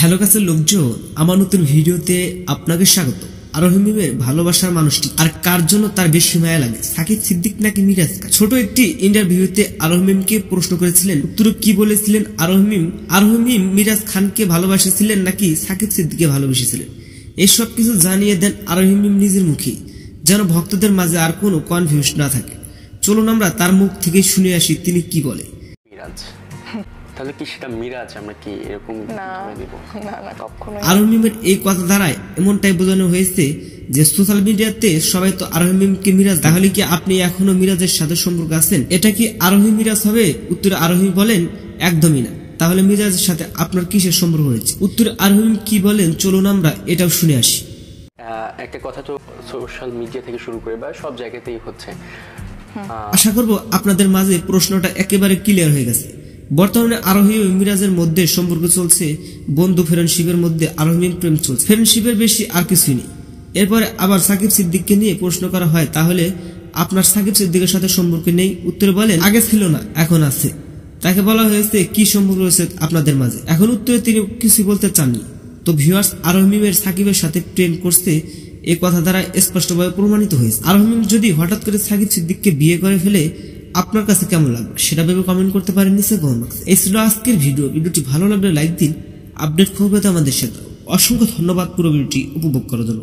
Hello কাছের লোকজন, আমার নতুন ভিডিওতে আপনাকে স্বাগত। আরোহী মিমের ভালোবাসার মানুষটি আর কার জন্য তার বেশি মায়া লাগে, সাকিব সিদ্দিক নাকি মিরাজ খান? ছোট একটি ইন্টারভিউতে আরোহী মিমকে প্রশ্ন করেছিলেন, উত্তরে কি বলেছিলেন আরোহী মিম মিরাজ খানকে ভালোবাসেছিলেন নাকি সাকিব সিদ্দিককে ভালোবেসেছিলেন? এসব কিছু জানিয়ে দেন আরোহী মিম নিজের মুখে, যেন ভক্তদের মাঝে আর কোনো কনফিউশন না থাকে। চলুন আমরা তার মুখ থেকে শুনে আসি তিনি কি বলে। তাহলে কি সেটা মিরাজ? আমরা কি এরকম আরোহী মিমের এই কথা দ্বারাই এমনটাই বোঝানো হয়েছে যে সোশ্যাল মিডিয়াতে সবাই তো আরোহী মিমকে মিরাজ, তাহলে কি আপনি এখনো মিরাজের সাথে সম্পর্ক আছেন? এটা কি আরোহী মিরাজ হবে? উত্তরে আরোহী বলেন, একদমই না। তাহলে মিরাজের সাথে আপনার কিসের সম্পর্ক হয়েছে? উত্তরে আরোহী কি বলেন, চলুন আমরা এটাও শুনে আসি। একটা কথা তো সোশ্যাল মিডিয়া থেকে শুরু করে বা সব জায়গাতেই হচ্ছে। আশা করব আপনাদের মাঝে প্রশ্নটা একেবারে ক্লিয়ার হয়ে গেছে। বর্তমানে আরোহী ও মিরাজের মধ্যে সম্পর্ক চলছে বন্ধু ফ্রেন্ডশিপের মধ্যে। আরোহী প্রেম চলছে, ফ্রেন্ডশিপের বেশি আর কিছুই নেই। এরপরে আবার সাকিব সিদ্দিককে নিয়ে প্রশ্ন করা হয়, তাহলে আপনার সাকিব সিদ্দিকের সাথে সম্পর্ক নেই? উত্তরে বলেন, আগে ছিল না, এখন আছে। তাকে বলা হয়েছে কি সম্পর্ক রয়েছে আপনাদের মাঝে, এখন উত্তরে তিনি কিছু বলতে চাননি। তো ভিউয়ার্স, আরোহী মিমের সাকিবের সাথে প্রেম করছে এই কথা দ্বারা স্পষ্টভাবে প্রমাণিত হয়েছে। আরোহী মিম যদি হঠাৎ করে সাকিব সিদ্দিককে বিয়ে করে ফেলে, আপনার কাছে কেমন লাগবে সেটা ভেবে কমেন্ট করতে পারেন নিচে কমেন্ট বক্সে। এই ছিল আজকের ভিডিওটি ভালো লাগলে লাইক দিন, আপডেট খবর পেতে আমাদের সাথে। অসংখ্য ধন্যবাদ পুরো ভিডিওটি উপভোগ করার জন্য।